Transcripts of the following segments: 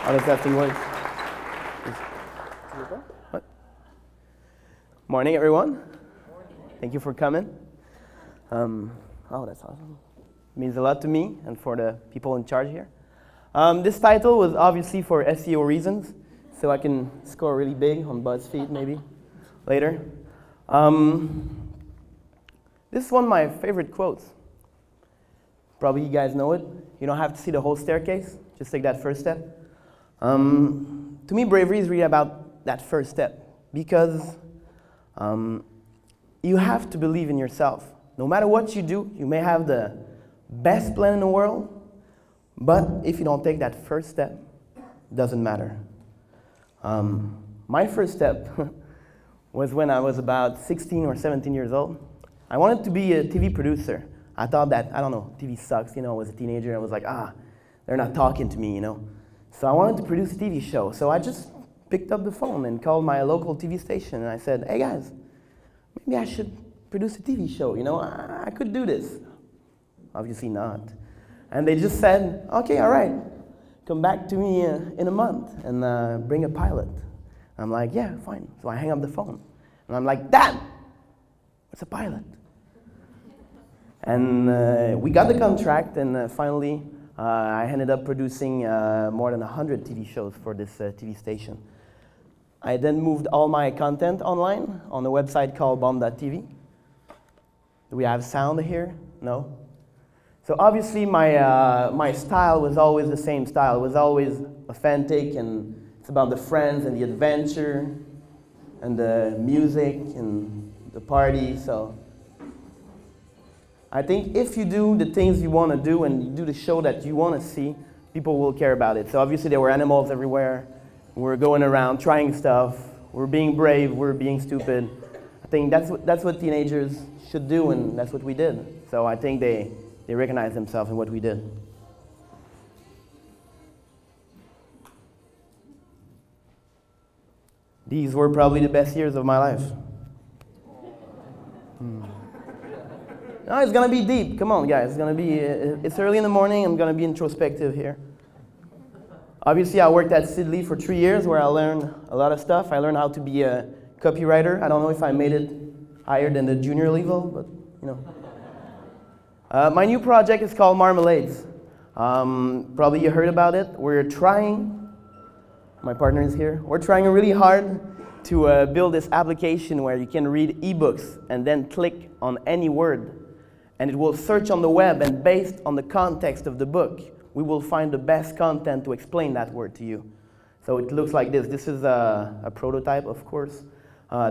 How does that thing work? What? Morning, everyone. Thank you for coming. Oh, that's awesome. It means a lot to me and for the people in charge here. This title was obviously for SEO reasons, so I can score really big on BuzzFeed maybe later. This is one of my favorite quotes. Probably you guys know it. You don't have to see the whole staircase. Just take that first step. To me, bravery is really about that first step, because you have to believe in yourself. No matter what you do, you may have the best plan in the world, but if you don't take that first step, it doesn't matter. My first step was when I was about 16 or 17 years old. I wanted to be a TV producer. I thought that, I don't know, TV sucks, you know, I was a teenager, and I was like, they're not talking to me, you know. So I wanted to produce a TV show, so I just picked up the phone and called my local TV station, and I said, hey guys, maybe I should produce a TV show, you know, I could do this. Obviously not. And they just said, okay, all right, come back to me in a month and bring a pilot. I'm like, yeah, fine. So I hang up the phone, and I'm like, Dad, what's a pilot? And we got the contract, and finally, I ended up producing more than 100 TV shows for this TV station. I then moved all my content online on a website called bomb.tv. Do we have sound here? No? So obviously my style was always the same style. It was always authentic, and it's about the friends and the adventure and the music and the party. So I think if you do the things you want to do and you do the show that you want to see, people will care about it. So obviously there were animals everywhere. We're going around trying stuff. We're being brave. We're being stupid. I think that's what teenagers should do, and that's what we did. So I think they recognize themselves in what we did. These were probably the best years of my life. No, it's gonna be deep. Come on, guys. It's gonna be. It's early in the morning. I'm gonna be introspective here. Obviously, I worked at Sidley for 3 years, where I learned a lot of stuff. I learned how to be a copywriter. I don't know if I made it higher than the junior level, but you know. My new project is called Marmalades. Probably you heard about it. We're trying. My partner is here. We're trying really hard to build this application where you can read ebooks and then click on any word, and it will search on the web, and based on the context of the book, we will find the best content to explain that word to you. So it looks like this. This is a prototype, of course.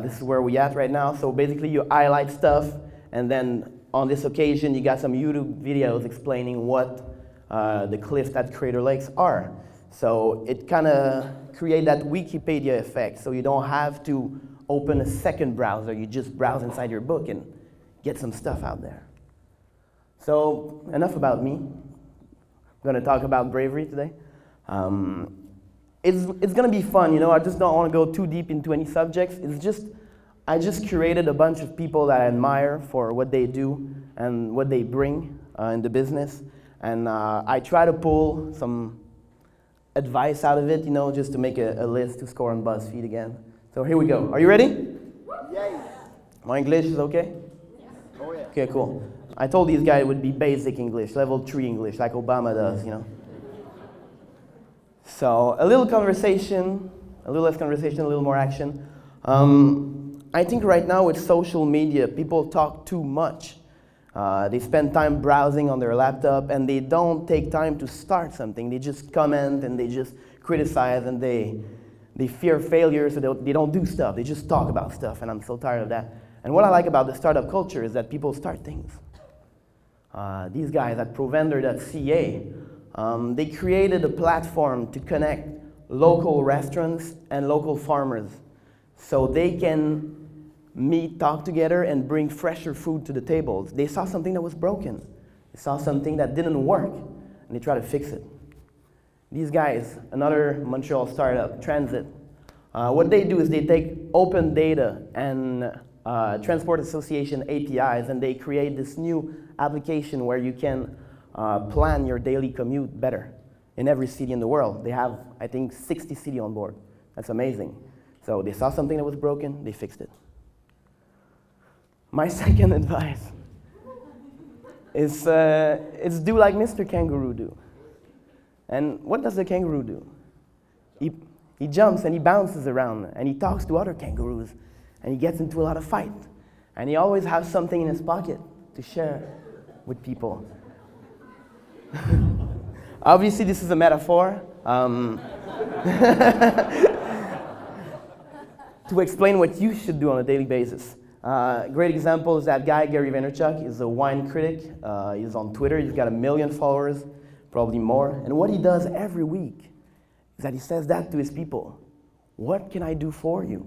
This is where we're at right now. So basically you highlight stuff, and then on this occasion you got some YouTube videos explaining what the cliffs at Crater Lakes are. So it kind of creates that Wikipedia effect. So you don't have to open a second browser. You just browse inside your book and get some stuff out there. So enough about me. I'm going to talk about bravery today. It's going to be fun, you know. I just don't want to go too deep into any subjects. I just curated a bunch of people that I admire for what they do and what they bring in the business. And I try to pull some advice out of it, you know, just to make a list to score on BuzzFeed again. So here we go. Are you ready? Yes. My English is okay? Yes. Oh yeah. Okay, cool. I told these guys it would be basic English, level 3 English, like Obama does, you know. So a little conversation, a little less conversation, a little more action. I think right now with social media, people talk too much. They spend time browsing on their laptop, and they don't take time to start something. They just comment, and they just criticize, and they fear failure, so they don't do stuff. They just talk about stuff, and I'm so tired of that. And what I like about the startup culture is that people start things. these guys at provender.ca, they created a platform to connect local restaurants and local farmers so they can meet, talk together, and bring fresher food to the tables. They saw something that was broken. They saw something that didn't work, and they tried to fix it. These guys, another Montreal startup, Transit, what they do is they take open data and Transport Association APIs, and they create this new application where you can plan your daily commute better in every city in the world. They have, I think, 60 cities on board. That's amazing. So they saw something that was broken, they fixed it. My second advice is do like Mr. Kangaroo do. And what does the kangaroo do? He jumps and he bounces around and he talks to other kangaroos and he gets into a lot of fight. And he always has something in his pocket to share with people. Obviously, this is a metaphor to explain what you should do on a daily basis. Great example is that guy, Gary Vaynerchuk. He's a wine critic. He's on Twitter. He's got 1 million followers, probably more. And what he does every week is that he says that to his people. What can I do for you?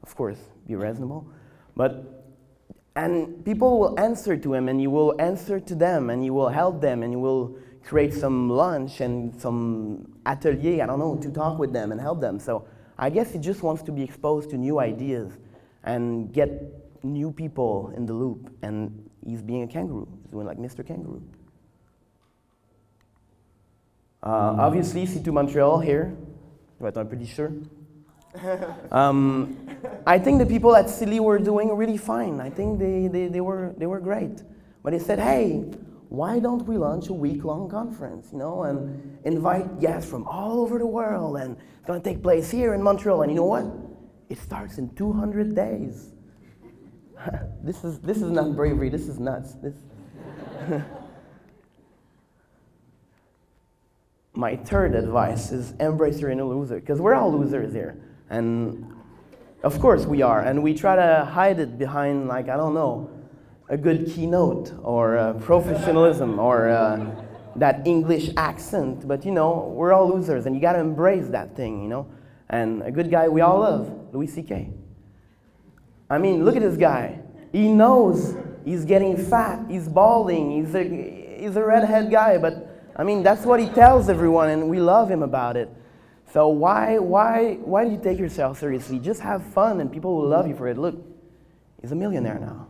Of course, be reasonable. And people will answer to him, and he will answer to them, and he will help them, and he will create some lunch and some atelier, I don't know, to talk with them and help them. So I guess he just wants to be exposed to new ideas and get new people in the loop. And he's being a kangaroo. He's doing like Mr. Kangaroo. Obviously, C2 Montreal here, but I'm pretty sure. I think the people at Silly were doing really fine. I think they were great. But they said, hey, why don't we launch a week-long conference, you know, and invite guests from all over the world, and it's going to take place here in Montreal, and you know what? It starts in 200 days. This is not bravery, this is nuts. My third advice is embrace your inner loser, because we're all losers here. And of course we are, and we try to hide it behind, like, I don't know, a good keynote, or professionalism, or that English accent. But you know, we're all losers, and you gotta embrace that thing, you know. And a good guy we all love, Louis C.K. I mean, look at this guy. He knows he's getting fat, he's balding, he's a redhead guy, but I mean, that's what he tells everyone, and we love him about it. So why do you take yourself seriously? Just have fun, and people will love you for it. Look, he's a millionaire now.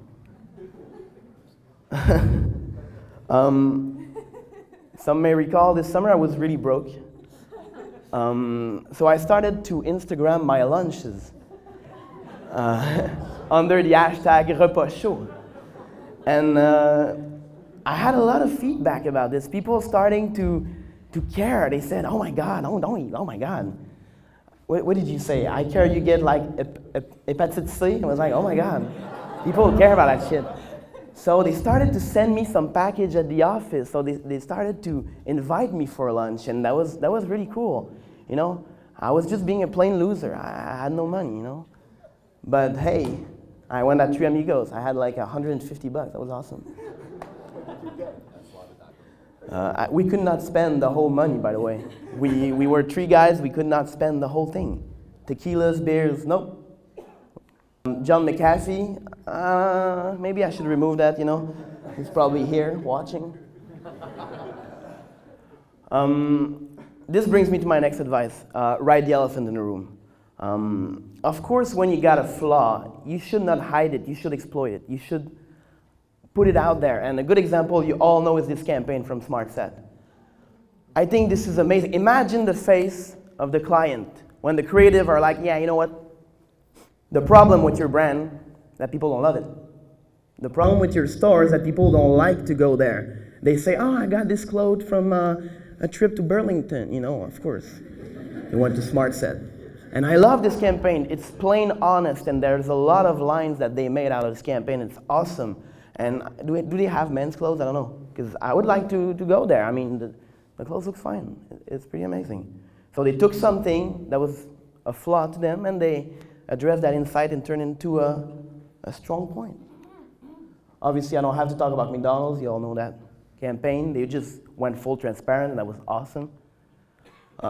Some may recall this summer I was really broke. So I started to Instagram my lunches under the hashtag repas chaud. And I had a lot of feedback about this. People starting to care. They said, oh my God, don't eat, oh my God. What did you say? I care you get like hepatitis C? I was like, oh my God. People care about that shit. So they started to send me some package at the office. So they started to invite me for lunch, and that was really cool. You know, I was just being a plain loser. I had no money, you know. But hey, I went at Three Amigos. I had like $150. That was awesome. We could not spend the whole money, by the way. We were three guys. We could not spend the whole thing. Tequilas, beers, nope. John McAfee, maybe I should remove that, you know. He's probably here watching. This brings me to my next advice. Ride the elephant in the room. Of course, when you got a flaw, you should not hide it. You should exploit it. You should put it out there. And a good example you all know is this campaign from SmartSet. I think this is amazing. Imagine the face of the client when the creative are like, yeah, you know what? The problem with your brand, that people don't love it. The problem with your store is that people don't like to go there. They say, oh, I got this clothes from a trip to Burlington. You know, of course. They went to SmartSet. And I love this campaign. It's plain honest, and there's a lot of lines that they made out of this campaign. It's awesome. And do they have men's clothes? I don't know. Because I would like to go there. I mean, the clothes look fine. It's pretty amazing. So they took something that was a flaw to them, and they addressed that insight and turned it into a strong point. Obviously, I don't have to talk about McDonald's. You all know that. campaign. They just went full transparent, and that was awesome.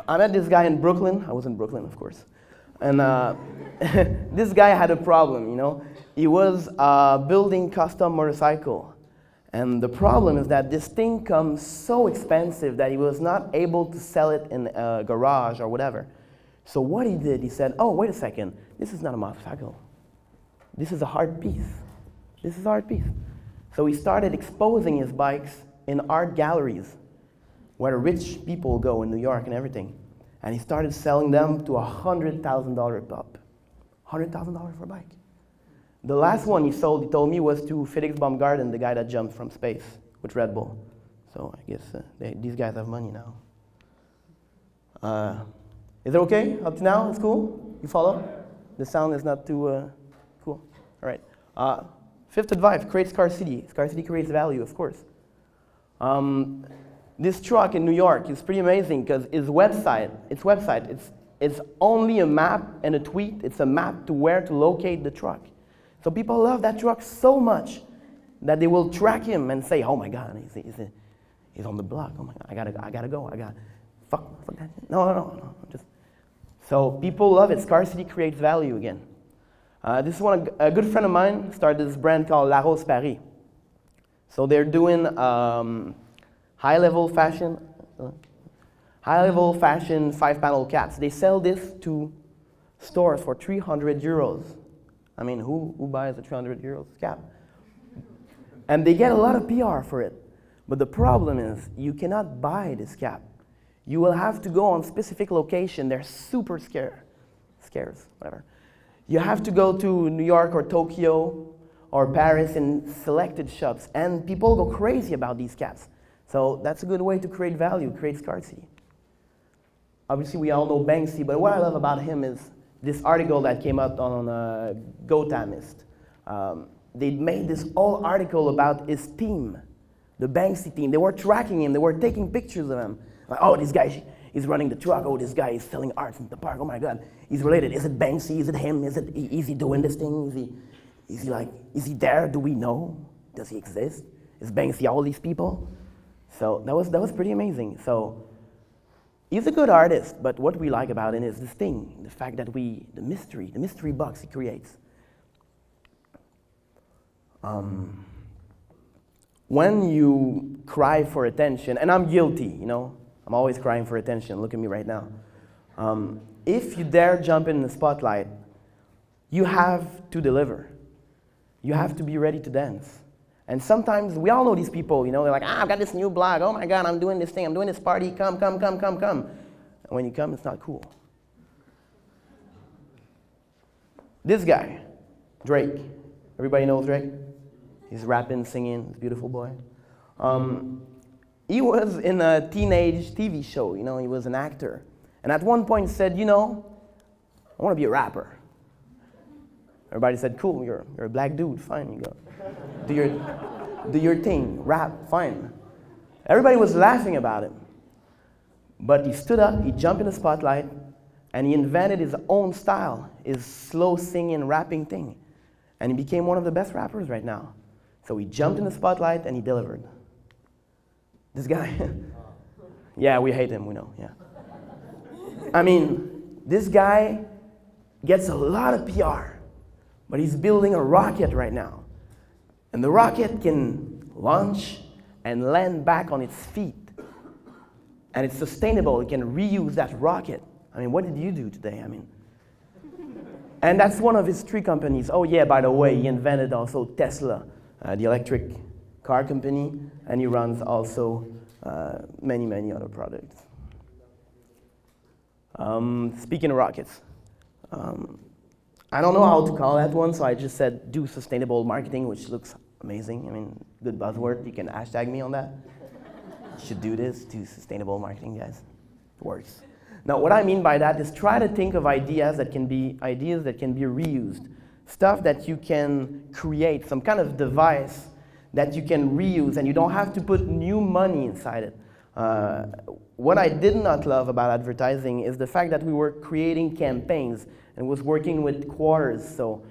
I met this guy in Brooklyn. I was in Brooklyn, of course. And this guy had a problem, you know. He was building custom motorcycle. And the problem is that this thing comes so expensive that he was not able to sell it in a garage or whatever. So what he did, he said, oh, wait a second, this is not a motorcycle. This is a hard piece. This is a hard piece. So he started exposing his bikes in art galleries where rich people go in New York and everything. And he started selling them to $100,000 pop. $100,000 for a bike. The last one he sold, he told me, was to Felix Baumgarten, the guy that jumped from space with Red Bull. So I guess these guys have money now. Is it okay up to now? It's cool? You follow? The sound is not too cool. All right. Fifth advice, create scarcity. Scarcity creates value, of course. This truck in New York is pretty amazing because its website, it's only a map and a tweet. It's a map to where to locate the truck. So people love that truck so much that they will track him and say, oh my God, he's on the block. Oh my God, I gotta go. Fuck that. No. So people love it. Scarcity creates value again. This is a good friend of mine started this brand called La Rose Paris. So they're doing high-level fashion 5-panel caps. They sell this to stores for 300 euros. I mean, who buys a 300 euros cap? And they get a lot of PR for it. But the problem is, you cannot buy this cap. You will have to go on specific location. They're super scarce, whatever. You have to go to New York or Tokyo or Paris in selected shops. And people go crazy about these caps. So that's a good way to create value, create scarcity. Obviously, we all know Banksy, but what I love about him is this article that came out on Gotamist. They made this whole article about his team, the Banksy team. They were tracking him. They were taking pictures of him. Like, oh, this guy is running the truck. Oh, this guy is selling art in the park. Oh my God, he's related. Is it Banksy? Is it him? Is he doing this thing? Is he there? Do we know? Does he exist? Is Banksy all these people? So that was pretty amazing. So he's a good artist, but what we like about him is this thing, the fact that the mystery box he creates. When you cry for attention, and I'm guilty, you know, I'm always crying for attention, look at me right now. If you dare jump in the spotlight, you have to deliver. You have to be ready to dance. And sometimes, we all know these people, you know, they're like, I've got this new blog, oh my God, I'm doing this thing, I'm doing this party, come. And when you come, it's not cool. This guy, Drake. Everybody knows Drake? He's rapping, singing, he's a beautiful boy. He was in a teenage TV show, you know, he was an actor. And at one point he said, you know, I want to be a rapper. Everybody said, cool, you're a black dude, fine, you go. Do your thing, rap, fine. Everybody was laughing about him. But he stood up, he jumped in the spotlight, and he invented his own style, his slow singing, rapping thing. And he became one of the best rappers right now. So he jumped in the spotlight and he delivered. This guy, yeah, we hate him, we know, yeah. I mean, this guy gets a lot of PR, but he's building a rocket right now. And the rocket can launch and land back on its feet. And it's sustainable, it can reuse that rocket. I mean, what did you do today? I mean, and that's one of his 3 companies. Oh yeah, by the way, he invented also Tesla, the electric car company, and he runs also many other products. Speaking of rockets, I don't know how to call that one, so I just said do sustainable marketing, which looks amazing. I mean, good buzzword. You can hashtag me on that. You should do this, do sustainable marketing, guys. It works. Now, what I mean by that is try to think of ideas that can be reused, stuff that you can create, some kind of device that you can reuse, and you don't have to put new money inside it. What I did not love about advertising is the fact that we were creating campaigns and was working with quarters. So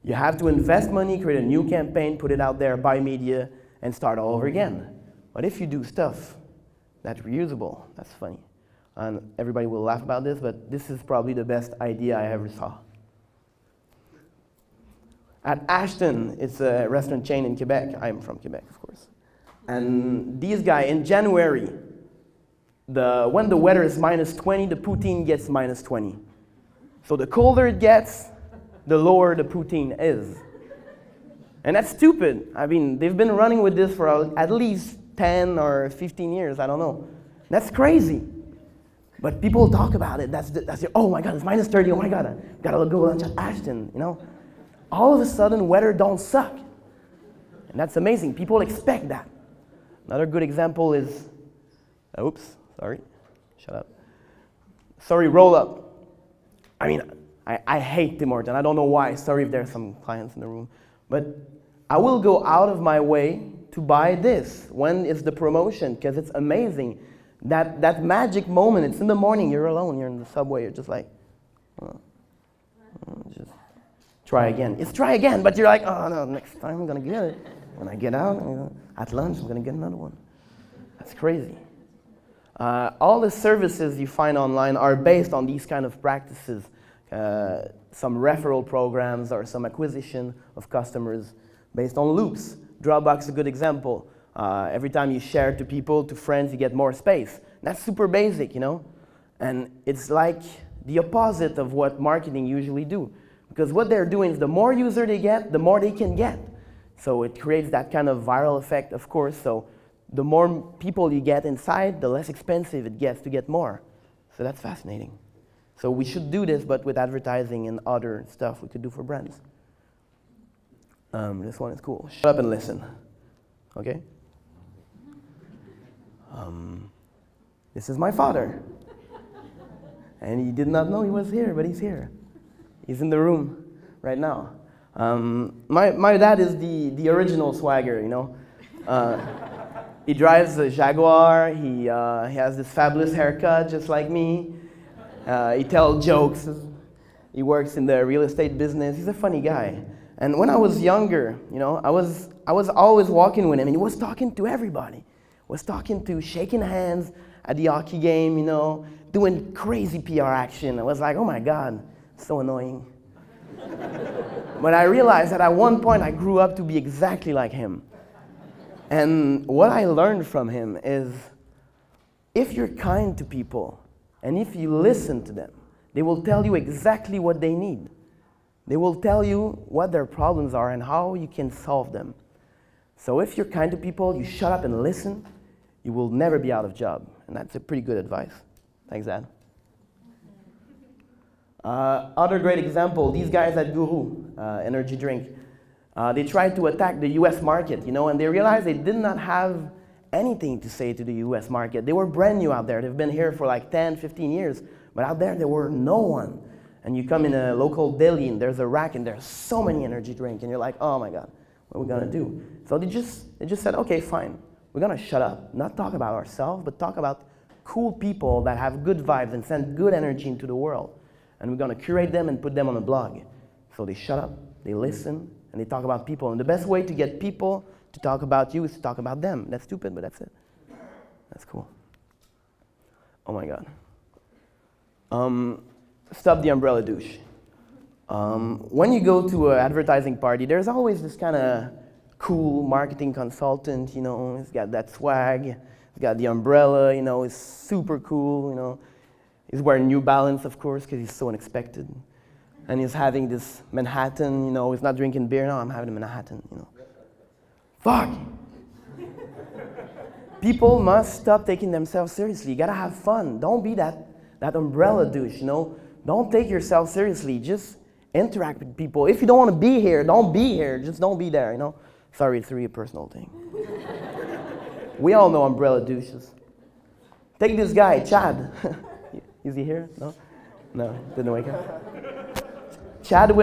you have to invest money, create a new campaign, put it out there, buy media, and start all over again. But if you do stuff that's reusable, that's funny. And everybody will laugh about this, but this is probably the best idea I ever saw. At Ashton, it's a restaurant chain in Quebec. I'm from Quebec, of course. And these guys, in January, when the weather is -20, the poutine gets -20. So the colder it gets, the lower the poutine is. And that's stupid. I mean, they've been running with this for at least 10 or 15 years, I don't know. That's crazy. But people talk about it. Oh my God, it's -30. Oh my God, I gotta go lunch at Ashton, you know? All of a sudden, weather don't suck. And that's amazing. People expect that. Another good example is, oops, sorry, shut up. Sorry, roll up. I mean, I hate Tim Hortons. I don't know why. Sorry if there's some clients in the room. But I will go out of my way to buy this when it's the promotion, because it's amazing. That magic moment, it's in the morning, you're alone, you're in the subway, you're just like, just try again. It's try again, but you're like, oh no, next time I'm gonna get it. When I get out, at lunch, I'm gonna get another one. That's crazy. All the services you find online are based on these kind of practices. Some referral programs or some acquisition of customers based on loops. Dropbox is a good example. Every time you share to people, to friends, you get more space. That's super basic, you know? And it's like the opposite of what marketing usually do. Because what they're doing is the more user they get, the more they can get. So it creates that kind of viral effect, of course. So the more people you get inside, the less expensive it gets to get more. So that's fascinating. So we should do this, but with advertising and other stuff we could do for brands. This one is cool. Shut up and listen. Okay? This is my father. And he did not know he was here, but he's here. He's in the room right now. My dad is the original swagger, you know. He drives a Jaguar. He has this fabulous haircut, just like me. He tells jokes. He works in the real estate business. He's a funny guy. And when I was younger, you know, I was always walking with him, and he was talking to everybody. Was talking to, shaking hands at the hockey game, you know, doing crazy PR action. I was like, oh my God, so annoying. But I realized that at one point I grew up to be exactly like him. And what I learned from him is, if you're kind to people, and if you listen to them, they will tell you exactly what they need. They will tell you what their problems are and how you can solve them. So if you're kind to people, you shut up and listen, you will never be out of job. And that's a pretty good advice. Thanks, Dad. Other great example, these guys at Guru, energy drink. They tried to attack the US market, you know, and they realized they did not have anything to say to the US market. They were brand new out there. They've been here for like 10, 15 years. But out there were no one. And you come in a local deli and there's a rack and there's so many energy drinks and you're like, oh my God, what are we gonna do? So they just said, okay, fine. We're gonna shut up, not talk about ourselves, but talk about cool people that have good vibes and send good energy into the world. And we're gonna curate them and put them on a blog. So they shut up, they listen, and they talk about people. And the best way to get people to talk about you is to talk about them. That's stupid, but that's it. That's cool. Oh my God. Stop the umbrella douche. When you go to an advertising party, there's always this kind of cool marketing consultant, you know, he's got that swag, he's got the umbrella, you know, he's super cool, you know. He's wearing New Balance, of course, because he's so unexpected. And he's having this Manhattan, you know, he's not drinking beer, no, I'm having a Manhattan, you know. Fuck! People must stop taking themselves seriously. You gotta have fun. Don't be that umbrella douche, you know. Don't take yourself seriously. Just interact with people. If you don't want to be here, don't be here. Just don't be there, you know. Sorry, it's really a personal thing. We all know umbrella douches. Take this guy, Chad. Is he here? No? No, didn't wake up. Chad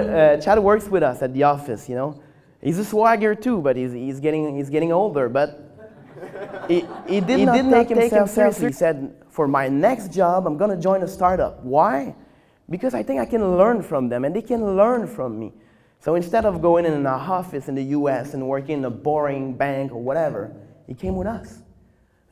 works with us at the office, you know. He's a swagger too, but he's getting older. But he did not take himself seriously. He said, for my next job, I'm gonna join a startup. Why? Because I think I can learn from them, and they can learn from me. So instead of going in an office in the US and working in a boring bank or whatever, he came with us.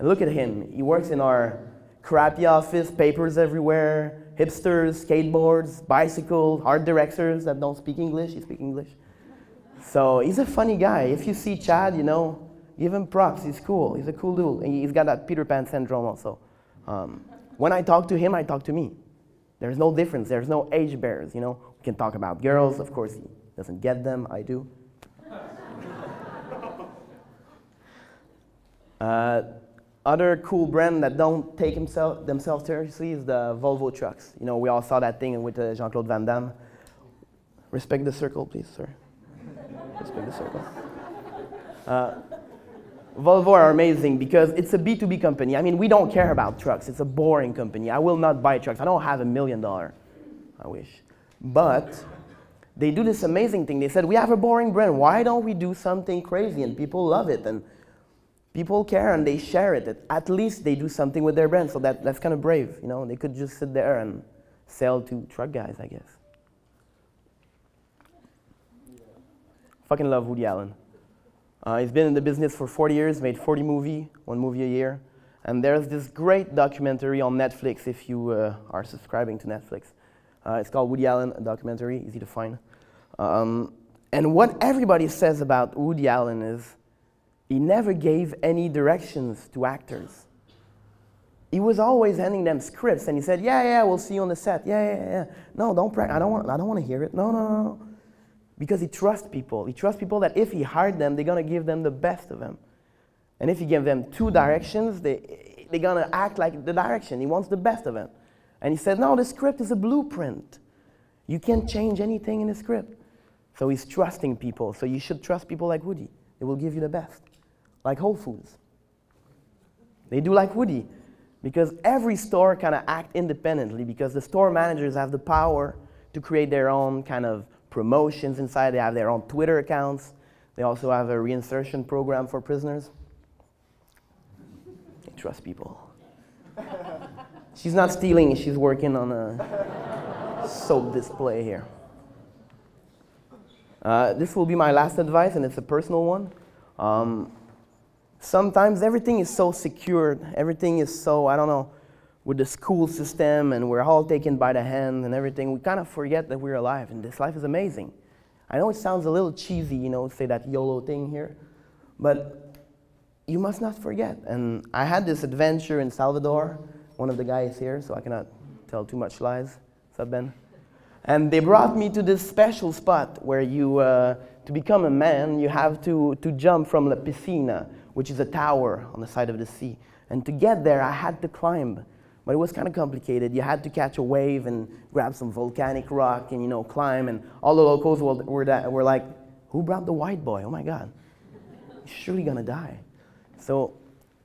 And look at him. He works in our crappy office, papers everywhere, hipsters, skateboards, bicycles, art directors that don't speak English. He speaks English. So he's a funny guy. If you see Chad, you know, give him props. He's cool. He's a cool dude. And he's got that Peter Pan syndrome also. When I talk to him, I talk to me. There's no difference. There's no age barriers, you know. We can talk about girls. Of course, he doesn't get them. I do. Other cool brand that don't take themselves seriously is the Volvo trucks. You know, we all saw that thing with Jean-Claude Van Damme. Respect the circle, please, sir. Respect the circle. Volvo are amazing because it's a B2B company. I mean, we don't care about trucks. It's a boring company. I will not buy trucks. I don't have $1 million. I wish. But they do this amazing thing. They said, we have a boring brand. Why don't we do something crazy? And people love it. And people care and they share it. At least they do something with their brand. So that's kind of brave. You know, they could just sit there and sell to truck guys, I guess. Fucking love Woody Allen. He's been in the business for 40 years, made 40 movies, 1 movie a year. And there's this great documentary on Netflix if you are subscribing to Netflix. It's called Woody Allen, a documentary, easy to find. And what everybody says about Woody Allen is he never gave any directions to actors. He was always handing them scripts and he said, yeah, we'll see you on the set. Yeah. No, don't practice. I don't want to hear it. No. Because he trusts people. He trusts people that if he hired them, they're going to give them the best of him. And if he gives them 2 directions, they're going to act like the direction. He wants the best of them. And he said, no, the script is a blueprint. You can't change anything in the script. So he's trusting people. So you should trust people like Woody. They will give you the best. Like Whole Foods. They do like Woody. Because every store kind of act independently because the store managers have the power to create their own kind of promotions inside. They have their own Twitter accounts. They also have a reinsertion program for prisoners. They trust people. She's not stealing, she's working on a soap display here. This will be my last advice, and it's a personal one. Sometimes everything is so secured, everything is so, I don't know, with the school system, and we're all taken by the hand and everything, we kind of forget that we're alive, and this life is amazing. I know it sounds a little cheesy, you know, say that YOLO thing here, but you must not forget. And I had this adventure in Salvador. One of the guys here, so I cannot tell too much lies. What's up, Ben? And they brought me to this special spot where you, to become a man, you have to jump from La Piscina, which is a tower on the side of the sea. And to get there, I had to climb. But it was kind of complicated. You had to catch a wave and grab some volcanic rock and, you know, climb. And all the locals were like, who brought the white boy? Oh, my God. He's surely going to die. So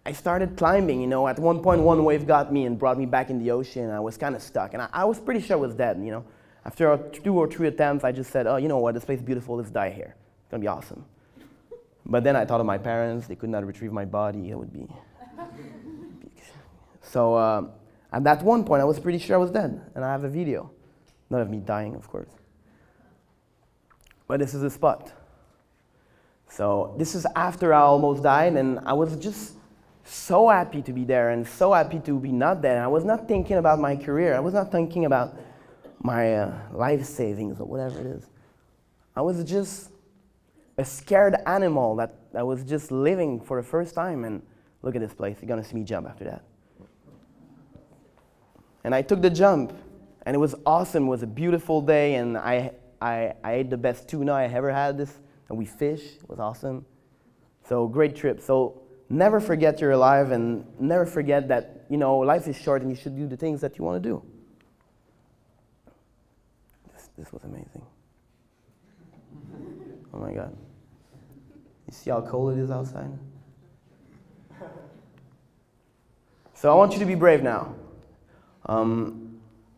I started climbing, you know. At one point, one wave got me and brought me back in the ocean. I was kind of stuck. And I was pretty sure I was dead, you know. After 2 or 3 attempts, I just said, oh, you know what? This place is beautiful. Let's die here. It's going to be awesome. But then I thought of my parents. They could not retrieve my body. It would be... So... at that one point, I was pretty sure I was dead, and I have a video. Not of me dying, of course. But this is the spot. So this is after I almost died, and I was just so happy to be there and so happy to be not there. I was not thinking about my career. I was not thinking about my life savings or whatever it is. I was just a scared animal that was just living for the first time, and look at this place. You're going to see me jump after that. And I took the jump, and it was awesome. It was a beautiful day, and I ate the best tuna I ever had this, and we fished. It was awesome. So great trip. So never forget you're alive, and never forget that, you know, life is short, and you should do the things that you want to do. This was amazing. Oh my God. You see how cold it is outside? So I want you to be brave now.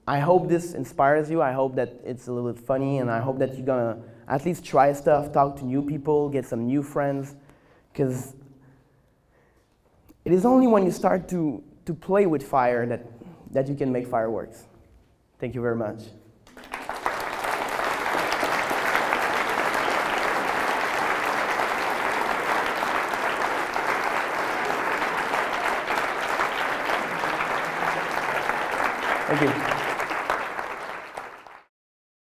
I hope this inspires you. I hope that it's a little bit funny, and I hope that you're going to at least try stuff, talk to new people, get some new friends, because it is only when you start to play with fire that you can make fireworks. Thank you very much. Thank you.